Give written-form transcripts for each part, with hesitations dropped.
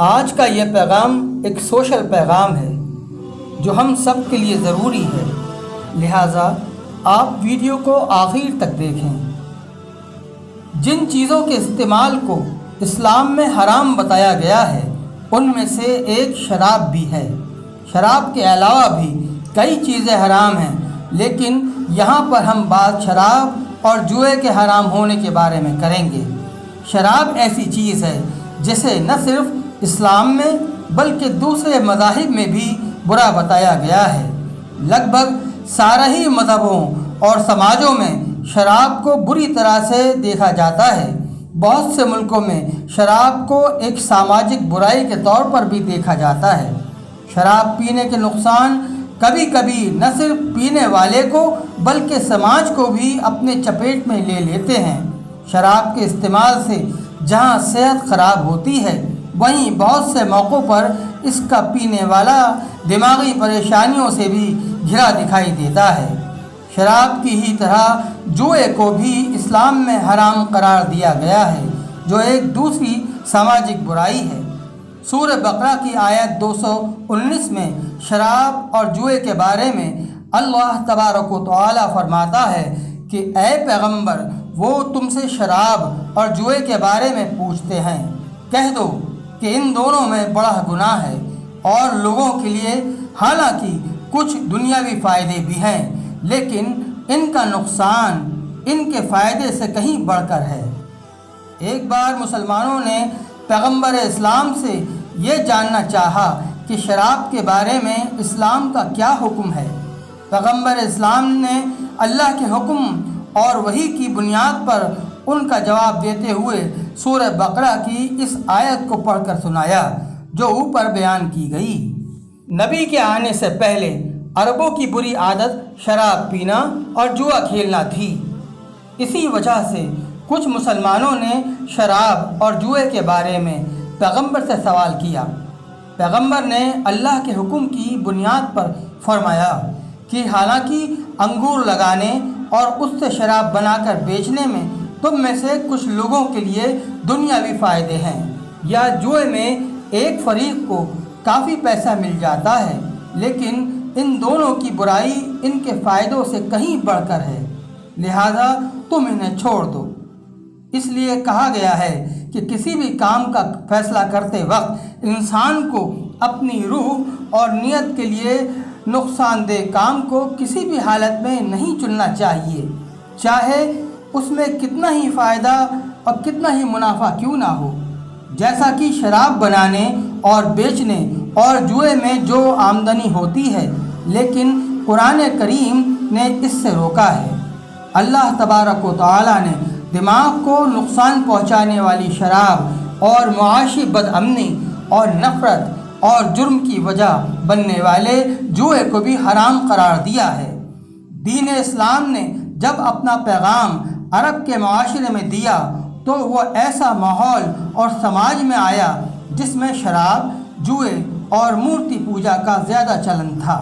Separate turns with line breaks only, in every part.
آج کا یہ پیغام ایک سوشل پیغام ہے جو ہم سب کے لیے ضروری ہے، لہٰذا آپ ویڈیو کو آخر تک دیکھیں۔ جن چیزوں کے استعمال کو اسلام میں حرام بتایا گیا ہے ان میں سے ایک شراب بھی ہے۔ شراب کے علاوہ بھی کئی چیزیں حرام ہیں، لیکن یہاں پر ہم بات شراب اور جوئے کے حرام ہونے کے بارے میں کریں گے۔ شراب ایسی چیز ہے جسے نہ صرف اسلام میں بلکہ دوسرے مذاہب میں بھی برا بتایا گیا ہے۔ لگ بھگ سارے ہی مذہبوں اور سماجوں میں شراب کو بری طرح سے دیکھا جاتا ہے۔ بہت سے ملکوں میں شراب کو ایک سماجک برائی کے طور پر بھی دیکھا جاتا ہے۔ شراب پینے کے نقصان کبھی کبھی نہ صرف پینے والے کو بلکہ سماج کو بھی اپنے چپیٹ میں لے لیتے ہیں۔ شراب کے استعمال سے جہاں صحت خراب ہوتی ہے، وہیں بہت سے موقعوں پر اس کا پینے والا دماغی پریشانیوں سے بھی گھرا دکھائی دیتا ہے۔ شراب کی ہی طرح جوئے کو بھی اسلام میں حرام قرار دیا گیا ہے، جو ایک دوسری سماجک برائی ہے۔ سورہ بقرہ کی آیت 219 میں شراب اور جوئے کے بارے میں اللہ تبارک و تعالی فرماتا ہے کہ اے پیغمبر، وہ تم سے شراب اور جوئے کے بارے میں پوچھتے ہیں، کہہ دو کہ ان دونوں میں بڑا گناہ ہے اور لوگوں کے لیے حالانکہ کچھ دنیاوی فائدے بھی ہیں، لیکن ان کا نقصان ان کے فائدے سے کہیں بڑھ کر ہے۔ ایک بار مسلمانوں نے پیغمبر اسلام سے یہ جاننا چاہا کہ شراب کے بارے میں اسلام کا کیا حکم ہے۔ پیغمبر اسلام نے اللہ کے حکم اور وحی کی بنیاد پر ان کا جواب دیتے ہوئے سورہ بقرہ کی اس آیت کو پڑھ کر سنایا جو اوپر بیان کی گئی۔ نبی کے آنے سے پہلے عربوں کی بری عادت شراب پینا اور جوا کھیلنا تھی۔ اسی وجہ سے کچھ مسلمانوں نے شراب اور جوئے کے بارے میں پیغمبر سے سوال کیا۔ پیغمبر نے اللہ کے حکم کی بنیاد پر فرمایا کہ حالانکہ انگور لگانے اور اس سے شراب بنا کر بیچنے میں تم میں سے کچھ لوگوں کے لیے دنیاوی فائدے ہیں، یا جوئے میں ایک فریق کو کافی پیسہ مل جاتا ہے، لیکن ان دونوں کی برائی ان کے فائدوں سے کہیں بڑھ کر ہے، لہذا تم انہیں چھوڑ دو۔ اس لیے کہا گیا ہے کہ کسی بھی کام کا فیصلہ کرتے وقت انسان کو اپنی روح اور نیت کے لیے نقصان دہ کام کو کسی بھی حالت میں نہیں چننا چاہیے، چاہے اس میں کتنا ہی فائدہ اور کتنا ہی منافع کیوں نہ ہو۔ جیسا کہ شراب بنانے اور بیچنے اور جوئے میں جو آمدنی ہوتی ہے، لیکن قرآن کریم نے اس سے روکا ہے۔ اللہ تبارک و تعالی نے دماغ کو نقصان پہنچانے والی شراب اور معاشی بدامنی اور نفرت اور جرم کی وجہ بننے والے جوئے کو بھی حرام قرار دیا ہے۔ دین اسلام نے جب اپنا پیغام عرب کے معاشرے میں دیا تو وہ ایسا ماحول اور سماج میں آیا جس میں شراب، جوئے اور مورتی پوجا کا زیادہ چلن تھا۔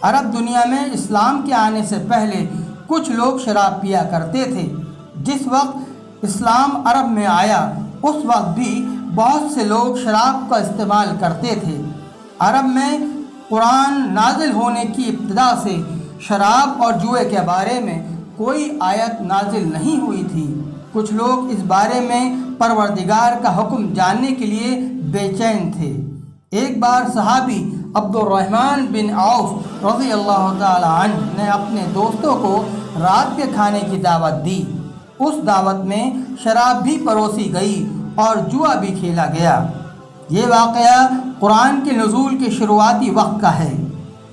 عرب دنیا میں اسلام کے آنے سے پہلے کچھ لوگ شراب پیا کرتے تھے۔ جس وقت اسلام عرب میں آیا اس وقت بھی بہت سے لوگ شراب کا استعمال کرتے تھے۔ عرب میں قرآن نازل ہونے کی ابتدا سے شراب اور جوئے کے بارے میں کوئی آیت نازل نہیں ہوئی تھی۔ کچھ لوگ اس بارے میں پروردگار کا حکم جاننے کے لیے بے چین تھے۔ ایک بار صحابی عبد الرحمن بن عوف رضی اللہ تعالی عنہ نے اپنے دوستوں کو رات کے کھانے کی دعوت دی۔ اس دعوت میں شراب بھی پروسی گئی اور جوا بھی کھیلا گیا۔ یہ واقعہ قرآن کے نزول کے شروعاتی وقت کا ہے۔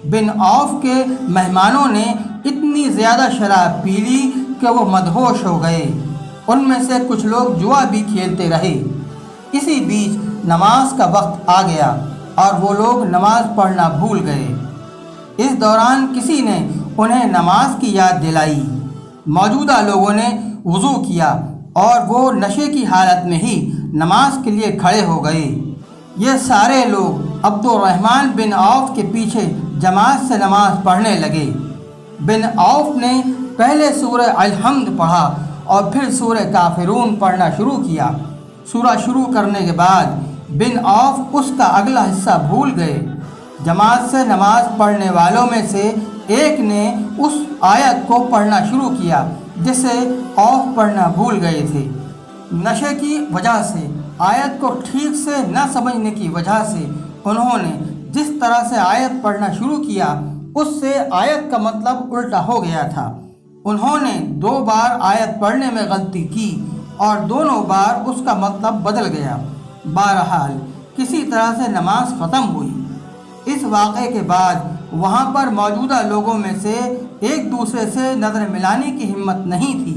بن عوف کے مہمانوں نے اتنی زیادہ شراب پی لی کہ وہ مدہوش ہو گئے۔ ان میں سے کچھ لوگ جوا بھی کھیلتے رہے۔ اسی بیچ نماز کا وقت آ گیا اور وہ لوگ نماز پڑھنا بھول گئے۔ اس دوران کسی نے انہیں نماز کی یاد دلائی۔ موجودہ لوگوں نے وضو کیا اور وہ نشے کی حالت میں ہی نماز کے لیے کھڑے ہو گئے۔ یہ سارے لوگ عبد الرحمن بن عوف کے پیچھے جماعت سے نماز پڑھنے لگے۔ بن عوف نے پہلے سورہ الحمد پڑھا اور پھر سورہ کافرون پڑھنا شروع کیا۔ سورہ شروع کرنے کے بعد بن عوف اس کا اگلا حصہ بھول گئے۔ جماعت سے نماز پڑھنے والوں میں سے ایک نے اس آیت کو پڑھنا شروع کیا جسے عوف پڑھنا بھول گئے تھے۔ نشے کی وجہ سے، آیت کو ٹھیک سے نہ سمجھنے کی وجہ سے انہوں نے جس طرح سے آیت پڑھنا شروع کیا اس سے آیت کا مطلب الٹا ہو گیا تھا۔ انہوں نے 2 بار آیت پڑھنے میں غلطی کی اور دونوں بار اس کا مطلب بدل گیا۔ بہرحال کسی طرح سے نماز ختم ہوئی۔ اس واقعے کے بعد وہاں پر موجودہ لوگوں میں سے ایک دوسرے سے نظر ملانے کی ہمت نہیں تھی۔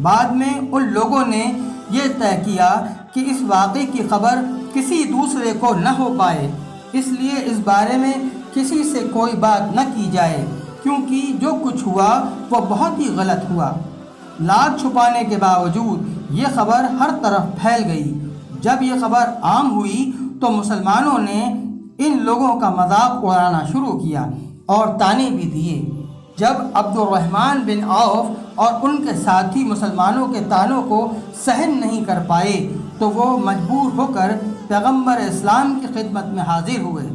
بعد میں ان لوگوں نے یہ طے کیا کہ اس واقعے کی خبر کسی دوسرے کو نہ ہو پائے، اس لیے اس بارے میں کسی سے کوئی بات نہ کی جائے، کیونکہ جو کچھ ہوا وہ بہت ہی غلط ہوا۔ لاکھ چھپانے کے باوجود یہ خبر ہر طرف پھیل گئی۔ جب یہ خبر عام ہوئی تو مسلمانوں نے ان لوگوں کا مذاق اڑانا شروع کیا اور طعنے بھی دیے۔ جب عبد الرحمن بن عوف اور ان کے ساتھی مسلمانوں کے طعنوں کو سہن نہیں کر پائے تو وہ مجبور ہو کر پیغمبر اسلام کی خدمت میں حاضر ہوئے۔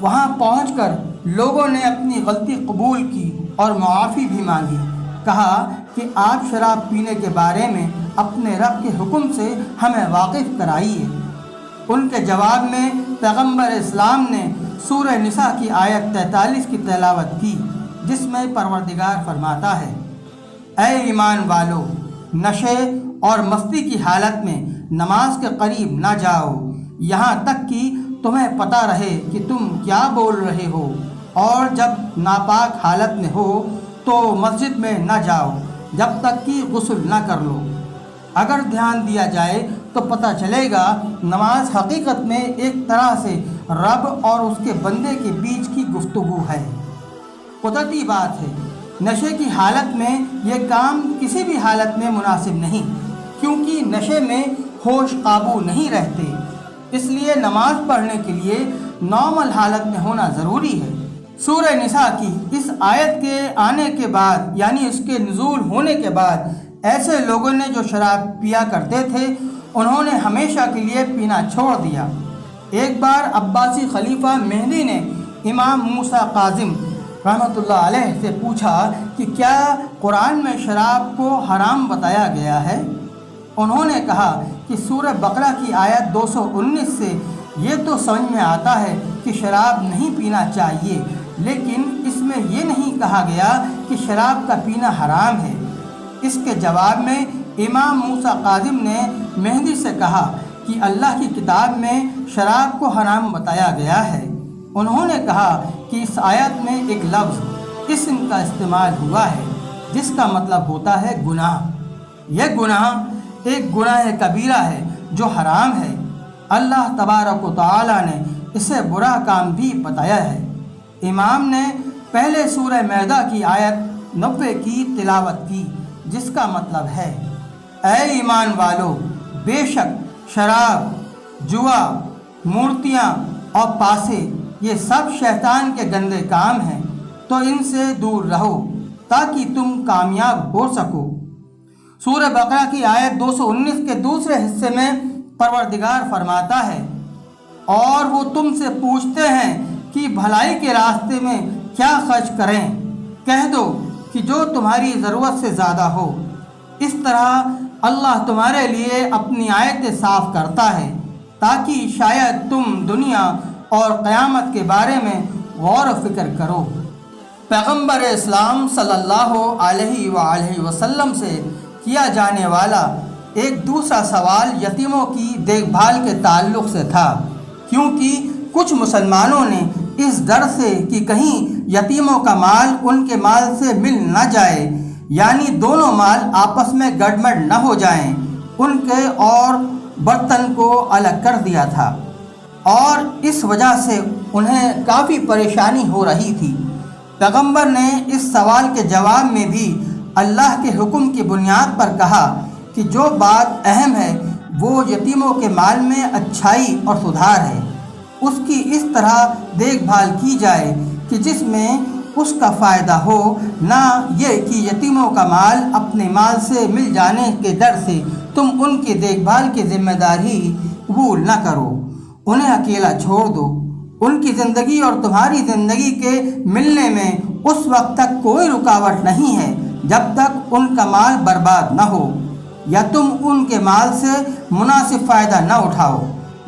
وہاں پہنچ کر لوگوں نے اپنی غلطی قبول کی اور معافی بھی مانگی۔ کہا کہ آپ شراب پینے کے بارے میں اپنے رب کے حکم سے ہمیں واقف کرائیے۔ ان کے جواب میں پیغمبر اسلام نے سورہ نساء کی آیت 43 کی تلاوت کی، جس میں پروردگار فرماتا ہے: اے ایمان والو، نشے اور مستی کی حالت میں نماز کے قریب نہ جاؤ یہاں تک کہ تمہیں پتہ رہے کہ تم کیا بول رہے ہو، اور جب ناپاک حالت میں ہو تو مسجد میں نہ جاؤ جب تک کہ غسل نہ کر لو۔ اگر دھیان دیا جائے تو پتہ چلے گا نماز حقیقت میں ایک طرح سے رب اور اس کے بندے کے بیچ کی گفتگو ہے۔ قدرتی بات ہے، نشے کی حالت میں یہ کام کسی بھی حالت میں مناسب نہیں، کیونکہ نشے میں ہوش قابو نہیں رہتے، اس لیے نماز پڑھنے کے لیے نارمل حالت میں ہونا ضروری ہے۔ سورہ نساء کی اس آیت کے آنے کے بعد، یعنی اس کے نزول ہونے کے بعد، ایسے لوگوں نے جو شراب پیا کرتے تھے انہوں نے ہمیشہ کے لیے پینا چھوڑ دیا۔ ایک بار عباسی خلیفہ مہدی نے امام موسیٰ کاظم رحمۃ اللہ علیہ سے پوچھا کہ کیا قرآن میں شراب کو حرام بتایا گیا ہے؟ انہوں نے کہا کہ سورہ بقرہ کی آیت 219 سے یہ تو سمجھ میں آتا ہے کہ شراب نہیں پینا چاہیے، لیکن اس میں یہ نہیں کہا گیا کہ شراب کا پینا حرام ہے۔ اس کے جواب میں امام موسیٰ کاظم نے مہدی سے کہا کہ اللہ کی کتاب میں شراب کو حرام بتایا گیا ہے۔ انہوں نے کہا کہ اس آیت میں ایک لفظ اسم کا استعمال ہوا ہے جس کا مطلب ہوتا ہے گناہ۔ یہ گناہ ایک گناہ کبیرہ ہے جو حرام ہے۔ اللہ تبارک و تعالی نے اسے برا کام بھی بتایا ہے۔ امام نے پہلے سورہ مائدہ کی آیت 90 کی تلاوت کی، جس کا مطلب ہے: اے ایمان والو، بے شک شراب، جوا، مورتیاں اور پاسے یہ سب شیطان کے گندے کام ہیں، تو ان سے دور رہو تاکہ تم کامیاب ہو سکو۔ سورہ بقرہ کی آیت 219 کے دوسرے حصے میں پروردگار فرماتا ہے: اور وہ تم سے پوچھتے ہیں کہ بھلائی کے راستے میں کیا خرچ کریں، کہہ دو کہ جو تمہاری ضرورت سے زیادہ ہو۔ اس طرح اللہ تمہارے لیے اپنی آیتیں صاف کرتا ہے تاکہ شاید تم دنیا اور قیامت کے بارے میں غور و فکر کرو۔ پیغمبر اسلام صلی اللہ علیہ وآلہ وسلم سے کیا جانے والا ایک دوسرا سوال یتیموں کی دیکھ بھال کے تعلق سے تھا، کیونکہ کچھ مسلمانوں نے اس ڈر سے کہ کہیں یتیموں کا مال ان کے مال سے مل نہ جائے، یعنی دونوں مال آپس میں گڑبڑ نہ ہو جائیں، ان کے اور برتن کو الگ کر دیا تھا، اور اس وجہ سے انہیں کافی پریشانی ہو رہی تھی۔ پیغمبر نے اس سوال کے جواب میں بھی اللہ کے حکم کی بنیاد پر کہا کہ جو بات اہم ہے وہ یتیموں کے مال میں اچھائی اور سدھار ہے، اس کی اس طرح دیکھ بھال کی جائے کہ جس میں اس کا فائدہ ہو، نہ یہ کہ یتیموں کا مال اپنے مال سے مل جانے کے ڈر سے تم ان کی دیکھ بھال کی ذمہ داری قبول نہ کرو۔ انہیں اکیلا چھوڑ دو۔ ان کی زندگی اور تمہاری زندگی کے ملنے میں اس وقت تک کوئی رکاوٹ نہیں ہے جب تک ان کا مال برباد نہ ہو یا تم ان کے مال سے مناسب فائدہ نہ اٹھاؤ۔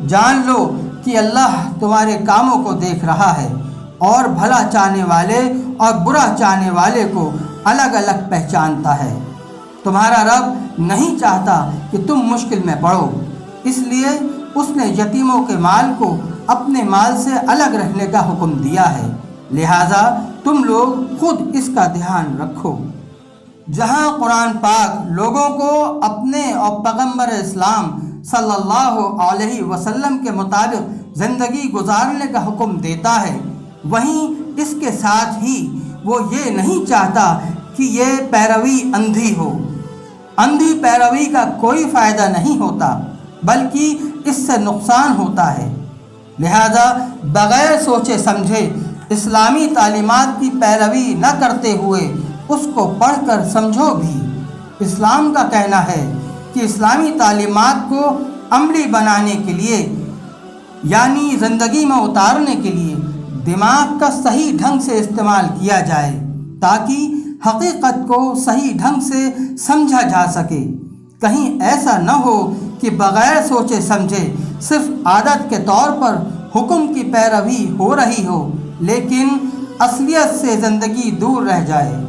جان لو کہ اللہ تمہارے کاموں کو دیکھ رہا ہے اور بھلا چاہنے والے اور برا چاہنے والے کو الگ الگ پہچانتا ہے۔ تمہارا رب نہیں چاہتا کہ تم مشکل میں پڑو، اس لیے اس نے یتیموں کے مال کو اپنے مال سے الگ رکھنے کا حکم دیا ہے، لہٰذا تم لوگ خود اس کا دھیان رکھو۔ جہاں قرآن پاک لوگوں کو اپنے اور پیغمبر اسلام صلی اللہ علیہ وسلم کے مطابق زندگی گزارنے کا حکم دیتا ہے، وہیں اس کے ساتھ ہی وہ یہ نہیں چاہتا کہ یہ پیروی اندھی ہو۔ اندھی پیروی کا کوئی فائدہ نہیں ہوتا بلکہ اس سے نقصان ہوتا ہے، لہذا بغیر سوچے سمجھے اسلامی تعلیمات کی پیروی نہ کرتے ہوئے اس کو پڑھ کر سمجھو بھی۔ اسلام کا کہنا ہے کہ اسلامی تعلیمات کو عملی بنانے کے لیے یعنی زندگی میں اتارنے کے لیے دماغ کا صحیح ڈھنگ سے استعمال کیا جائے تاکہ حقیقت کو صحیح ڈھنگ سے سمجھا جا سکے۔ کہیں ایسا نہ ہو کہ بغیر سوچے سمجھے صرف عادت کے طور پر حکم کی پیروی ہو رہی ہو لیکن اصلیت سے زندگی دور رہ جائے۔